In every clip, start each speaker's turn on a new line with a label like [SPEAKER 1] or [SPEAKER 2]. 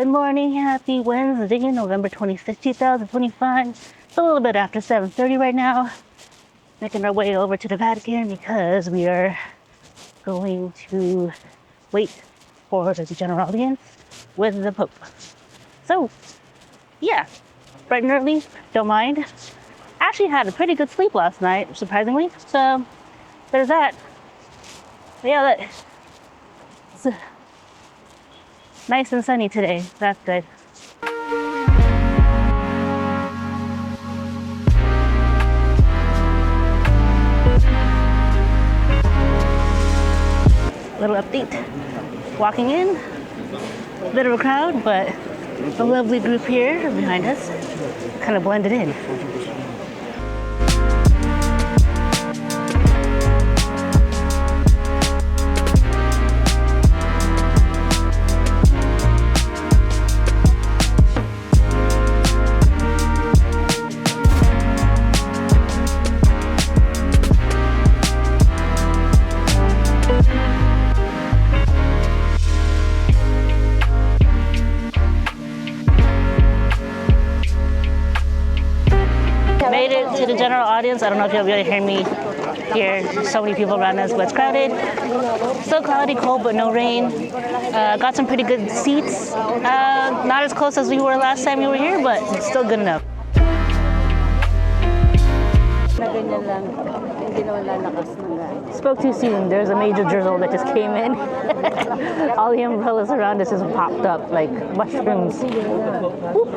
[SPEAKER 1] Good morning, happy Wednesday, November 26th, 2025. It's a little bit after 7:30 right now. Making our way over to the Vatican because we are going to wait for the general audience with the Pope. So, yeah, bright and early, don't mind. Actually had a pretty good sleep last night, surprisingly. So, there's that. But yeah, it's nice and sunny today. That's good. Little update. Walking in, bit of a crowd, but a lovely group here behind us, kind of blended in. Made it to the general audience. I don't know if you'll be able to hear me here. There's so many people around us, but it's crowded. Still cloudy, cold, but no rain. Got some pretty good seats. Not as close as we were last time we were here, but still good enough. Spoke too soon. There's a major drizzle that just came in. All the umbrellas around us just popped up like mushrooms. Whoop.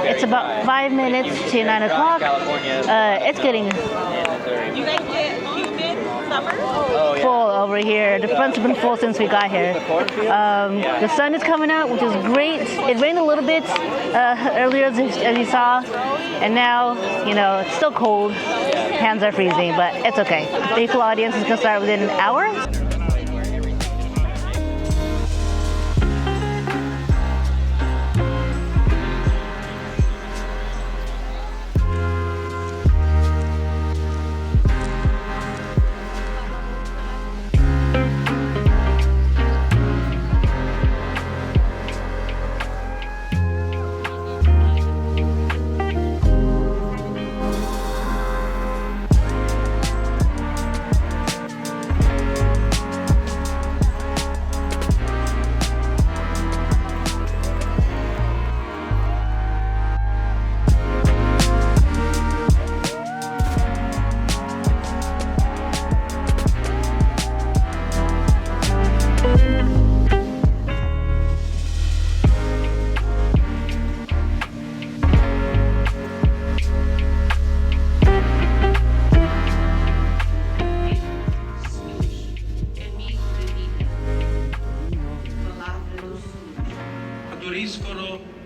[SPEAKER 1] It's about 5 minutes to 9 o'clock. It's getting full over here. The front's been full since we got here. The sun is coming out, which is great. It rained a little bit earlier, as you saw, and now, you know, it's still cold. Hands are freezing, but it's okay. The full audience is gonna start within an hour.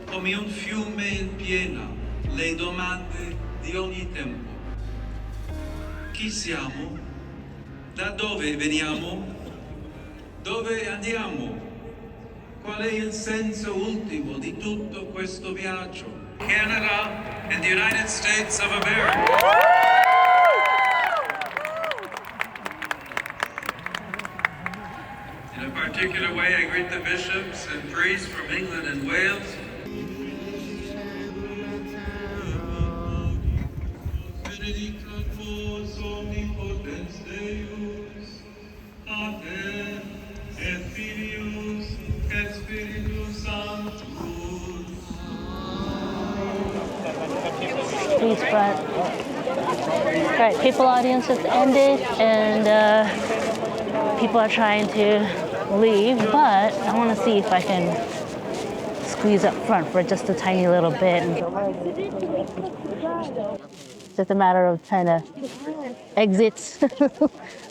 [SPEAKER 2] Come un fiume in piena le domande di ogni tempo. Chi siamo? Da dove veniamo? Dove andiamo? Qual è il senso ultimo di tutto questo viaggio? Canada and the United States of America. In a particular way, I greet the bishops and priests from England and Wales.
[SPEAKER 1] Please front. All right, people audience has ended, and people are trying to leave, but I want to see if I can squeeze up front for just a tiny little bit. It's just a matter of trying to exit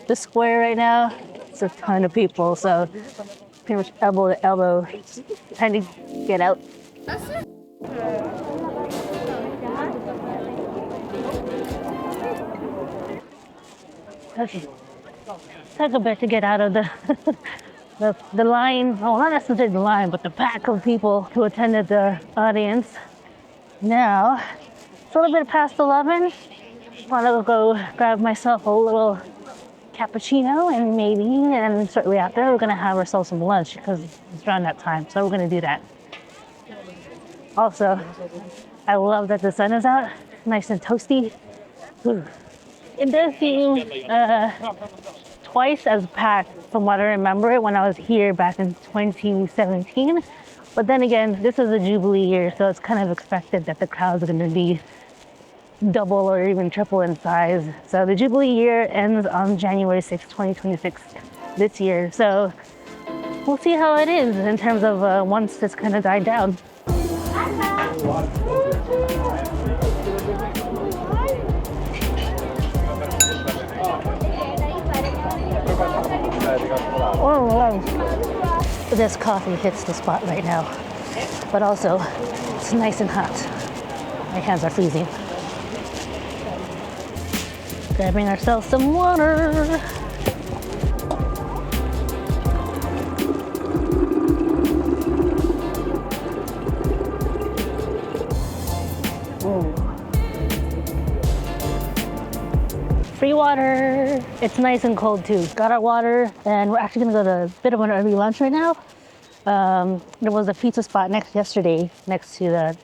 [SPEAKER 1] the square right now. It's a ton of people, so pretty much elbow to elbow, trying to get out. Okay, took a bit to get out of the the line, well, not necessarily the line, but the pack of people who attended the audience. Now, It's a little bit past 11. Want to go grab myself a little cappuccino and shortly after we're gonna have ourselves some lunch because it's around that time. So we're gonna do that. Also, I love that the sun is out, nice and toasty. Ooh. It does seem twice as packed from what I remember it when I was here back in 2017. But then again, this is a Jubilee year, so it's kind of expected that the crowds are going to be double or even triple in size. So the Jubilee year ends on January 6, 2026 this year. So we'll see how it is in terms of once this kind of died down. Oh, wow. This coffee hits the spot right now. But also, it's nice and hot. My hands are freezing. Grabbing ourselves some water. Free water. It's nice and cold too. Got our water, and we're actually gonna go to a bit of an early lunch right now. There was a pizza spot yesterday next to the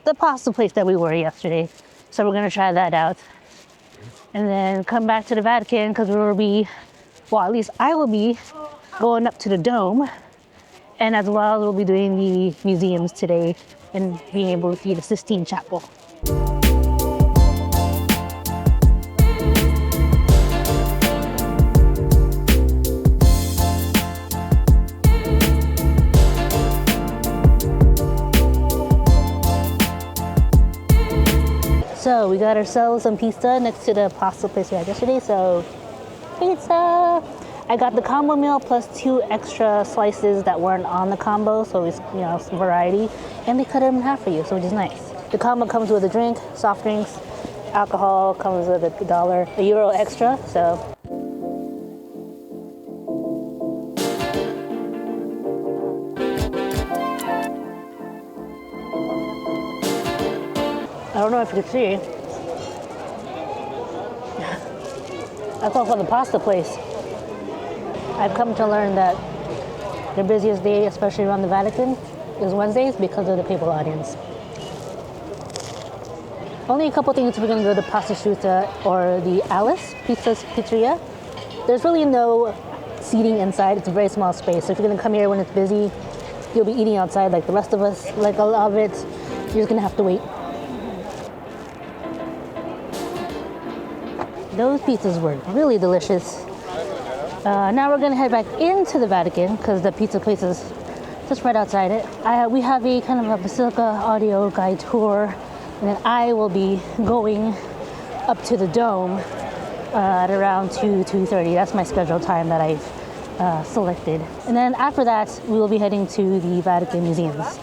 [SPEAKER 1] the pasta place that we were yesterday. So we're gonna try that out, and then come back to the Vatican because at least I will be going up to the dome, and as well as we'll be doing the museums today and being able to see the Sistine Chapel. So we got ourselves some pizza next to the pasta place we had yesterday. So pizza. I got the combo meal plus 2 extra slices that weren't on the combo, so it's some variety, and they cut them in half for you, so which is nice. The combo comes with a drink, soft drinks, alcohol comes with €1 extra. So. I don't know if you can see. That's also the pasta place. I've come to learn that their busiest day, especially around the Vatican, is Wednesdays because of the papal audience. Only a couple things we're going to go to Pasta Asciutta or the Alice Pizzeria. There's really no seating inside. It's a very small space. So if you're going to come here when it's busy, you'll be eating outside like the rest of us. Like a lot of it, you're just going to have to wait. Those pizzas were really delicious. Now we're gonna head back into the Vatican because the pizza place is just right outside it. We have a kind of a Basilica audio guide tour, and then I will be going up to the dome at around 2:30. That's my scheduled time that I've selected. And then after that, we will be heading to the Vatican Museums.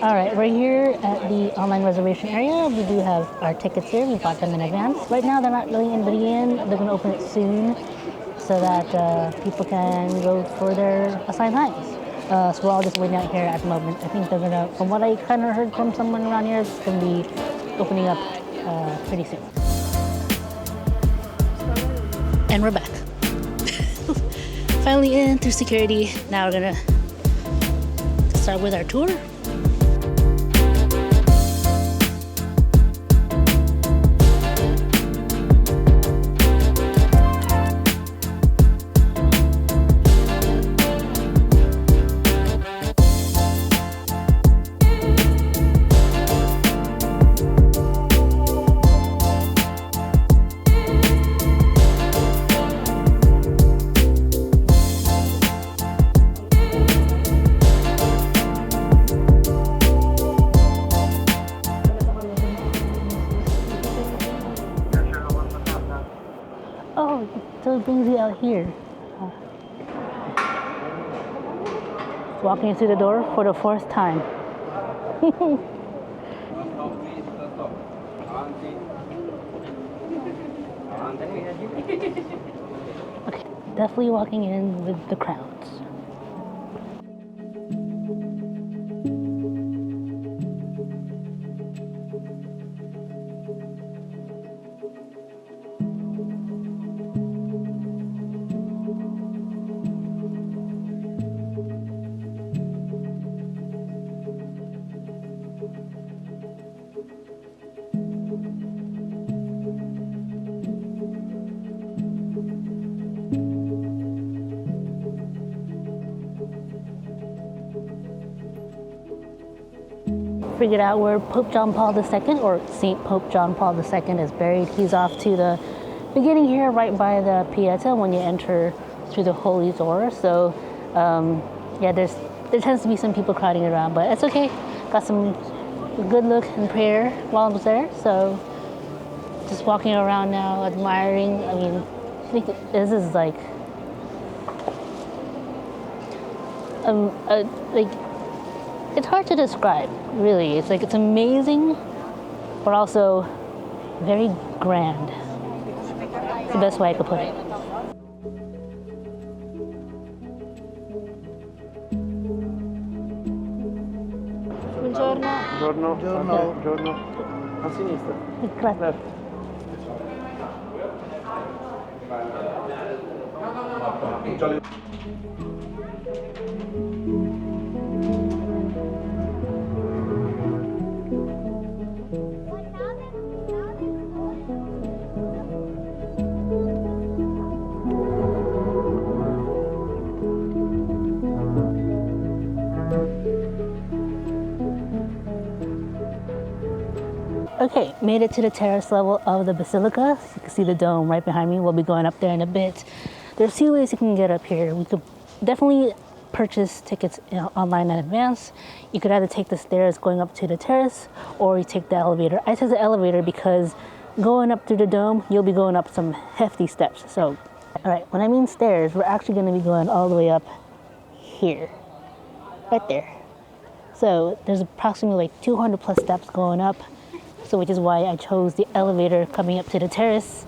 [SPEAKER 1] All right, we're here at the online reservation area. We do have our tickets here. We bought them in advance. Right now, they're not letting anybody in. They're going to open it soon so that people can go for their assigned times. So we're all just waiting out here at the moment. I think they're going to, from what I kind of heard from someone around here, it's going to be opening up pretty soon. And we're back. Finally in through security. Now we're going to start with our tour. Oh, so it brings you out here. Walking through the door for the 4th time. Okay, definitely walking in with the crowds. figured out where Pope John Paul II, or Saint Pope John Paul II, is buried. He's off to the beginning here, right by the Pieta when you enter through the Holy Door. So, yeah, there tends to be some people crowding around, but it's okay. Got some good look and prayer while I was there. So, just walking around now, admiring. I mean, I think this is like, like, it's hard to describe, really. It's like, it's amazing, but also very grand. It's the best way I could put it.
[SPEAKER 3] Buongiorno.
[SPEAKER 4] Buongiorno.
[SPEAKER 3] Buongiorno.
[SPEAKER 4] Buongiorno. A sinistra.
[SPEAKER 1] Grazie.
[SPEAKER 4] Left.
[SPEAKER 1] Okay, made it to the terrace level of the Basilica. You can see the dome right behind me. We'll be going up there in a bit. There's two ways you can get up here. We could definitely purchase tickets online in advance. You could either take the stairs going up to the terrace, or you take the elevator. I took the elevator because going up through the dome, you'll be going up some hefty steps. So, all right, when I mean stairs, we're actually going to be going all the way up here, right there. So there's approximately like 200 plus steps going up. So which is why I chose the elevator coming up to the terrace.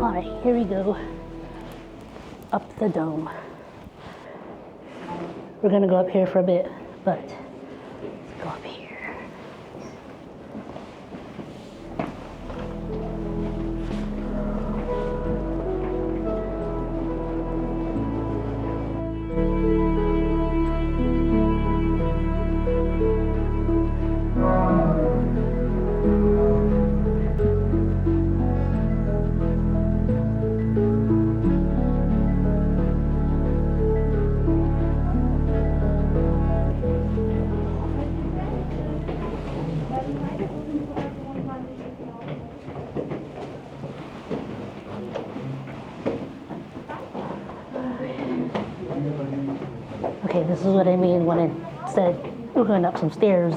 [SPEAKER 1] All right, here we go, up the dome. We're gonna go up here for a bit, but let's go up here. Okay, this is what I mean when it said we're going up some stairs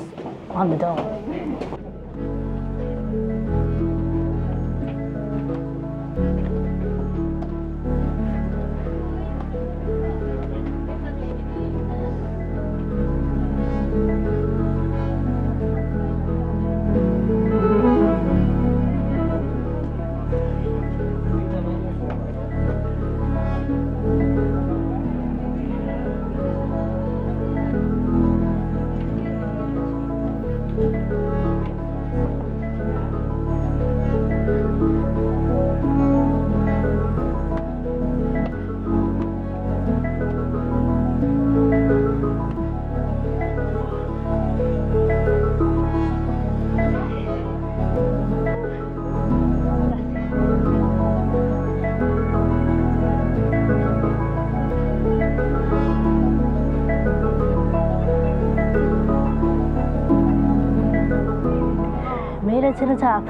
[SPEAKER 1] on the dome. Made it to the top.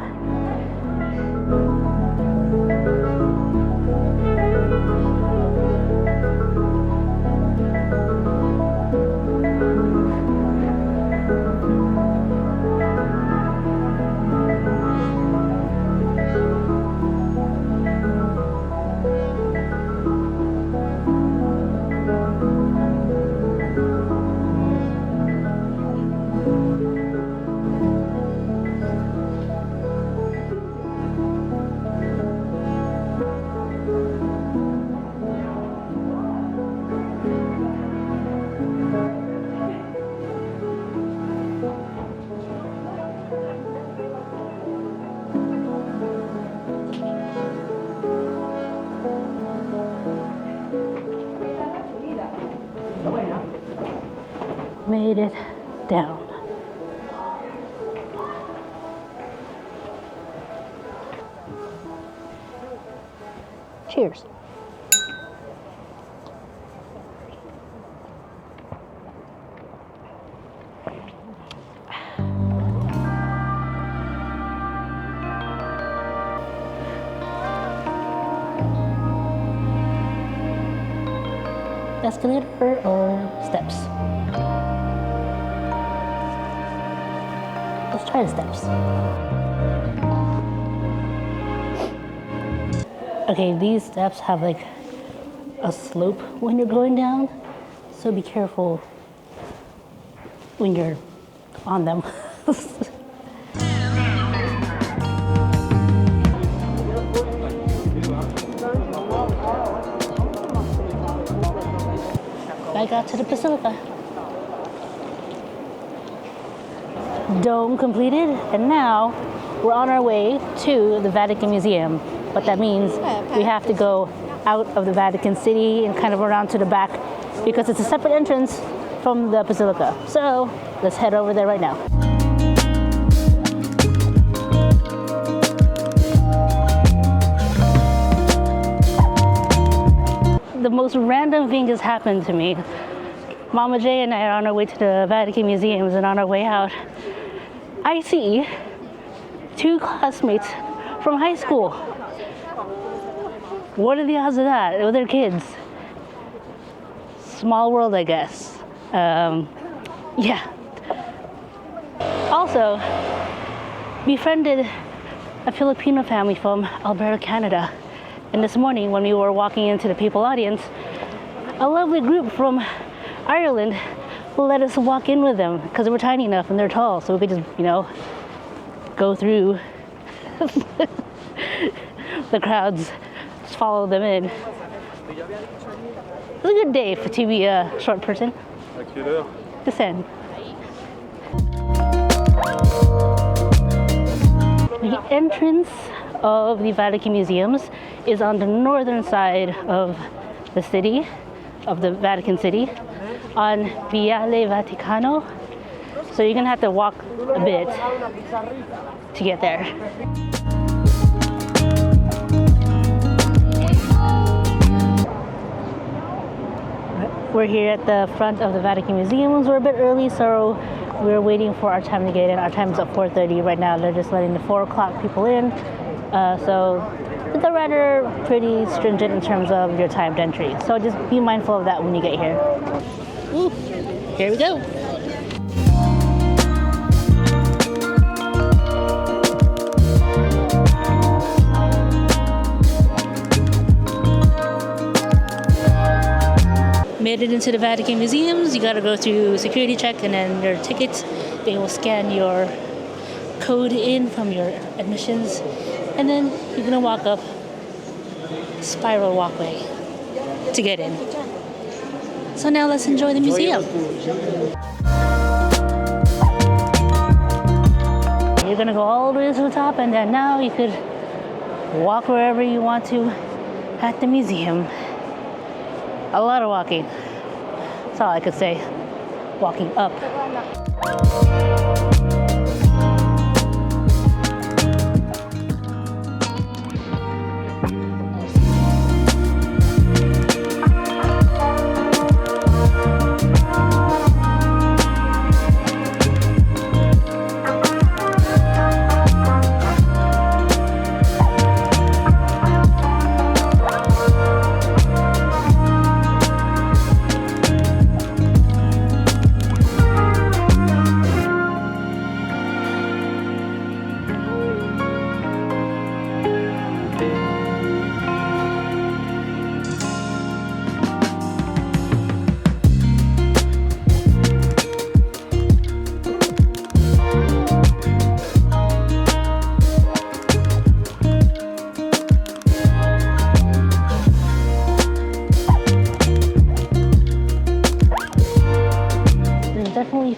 [SPEAKER 1] Made it down. Cheers. Escalator or steps? Let's try the steps. Okay, these steps have like a slope when you're going down, so be careful when you're on them. I got to the Basilica. Dome completed, and now we're on our way to the Vatican Museum. What that means, we have to go out of the Vatican City and kind of around to the back because it's a separate entrance from the Basilica. So let's head over there right now. The most random thing just happened to me. Mama J and I are on our way to the Vatican Museums, and on our way out, I see two classmates from high school. What are the odds of that? Well, they're kids. Small world, I guess. Yeah. Also, befriended a Filipino family from Alberta, Canada. And this morning, when we were walking into the Papal audience, a lovely group from Ireland let us walk in with them because we're tiny enough and they're tall, so we could just, go through the crowds, just follow them in. It was a good day to be a short person. Descend. The entrance of the Vatican Museums is on the northern side of the city, of the Vatican City, on Viale Vaticano. So you're gonna have to walk a bit to get there. We're here at the front of the Vatican Museums. We're a bit early, so we're waiting for our time to get in. Our time is at 4:30 right now. They're just letting the 4 o'clock people in. So they're rather pretty stringent in terms of your timed entry. So just be mindful of that when you get here. Ooh, here we go. Made it into the Vatican Museums. You gotta go through security check and then your ticket. They will scan your code in from your admissions, and then you're gonna walk up spiral walkway to get in. So now let's enjoy the museum. You're gonna go all the way to the top, and then now you could walk wherever you want to at the museum. A lot of walking. That's all I could say. Walking up.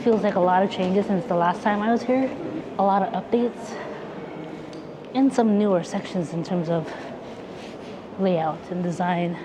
[SPEAKER 1] Feels like a lot of changes since the last time I was here. A lot of updates and some newer sections in terms of layout and design.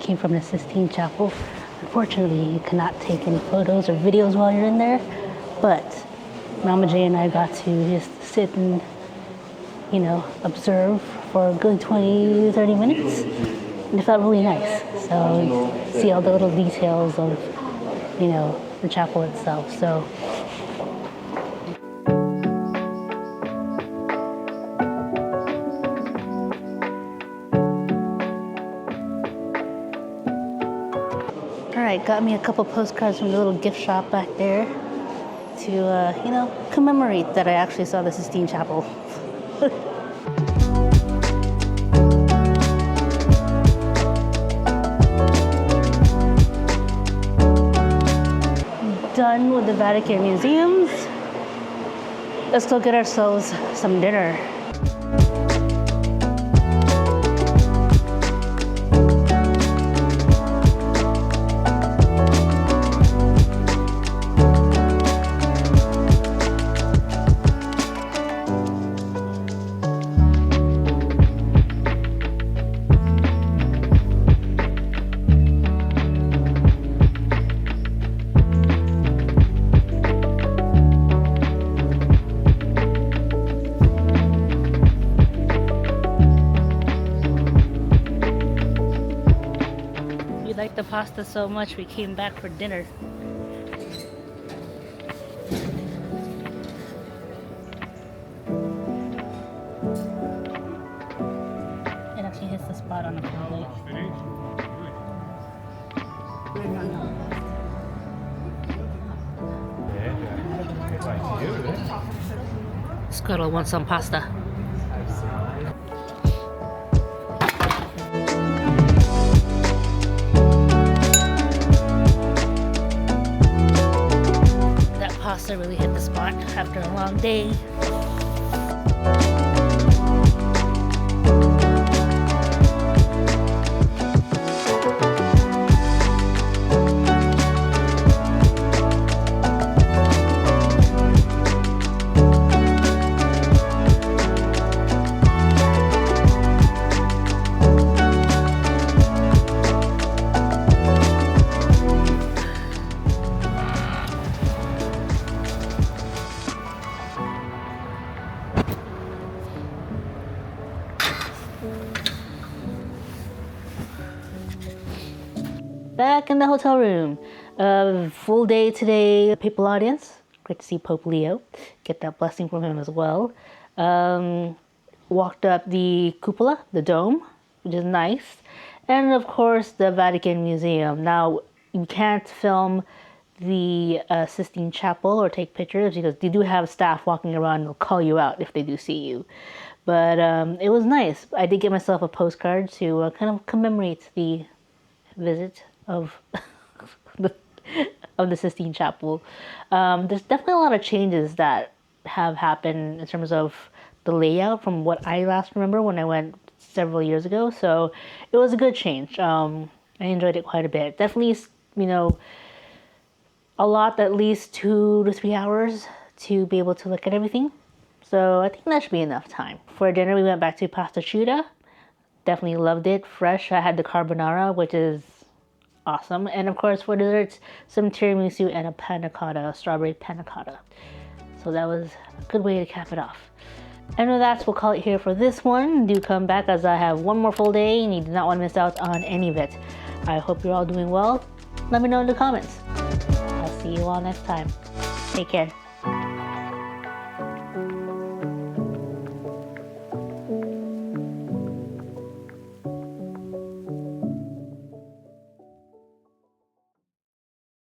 [SPEAKER 1] came from the Sistine Chapel. Unfortunately, you cannot take any photos or videos while you're in there, but Mama J and I got to just sit and, you know, observe for a good 20-30 minutes, and it felt really nice. So see all the little details of, you know, the chapel itself. So all right, got me a couple postcards from the little gift shop back there to, you know, commemorate that I actually saw the Sistine Chapel. Done with the Vatican Museums. Let's go get ourselves some dinner. We liked the pasta so much we came back for dinner. It actually hits the spot on the plate. Scuttle wants some pasta. Pasta really hit the spot after a long day. Back in the hotel room. Full day today, papal audience. Great to see Pope Leo. Get that blessing from him as well. Walked up the cupola, the dome, which is nice. And of course, the Vatican Museum. Now, you can't film the Sistine Chapel or take pictures because they do have staff walking around and they'll call you out if they do see you. But it was nice. I did get myself a postcard to kind of commemorate the visit of the Sistine Chapel. There's definitely a lot of changes that have happened in terms of the layout from what I last remember when I went several years ago. So it was a good change. I enjoyed it quite a bit. Definitely, you know, a lot, at least 2 to 3 hours to be able to look at everything. So I think that should be enough time. For dinner, we went back to pasta chuda. Definitely loved it. Fresh. I had the carbonara, which is awesome. And of course, for desserts, some tiramisu and a panna cotta, a strawberry panna cotta. So that was a good way to cap it off. And with that, we'll call it here for this one. Do come back as I have one more full day and you do not want to miss out on any of it. I hope you're all doing well. Let me know in the comments. I'll see you all next time. Take care.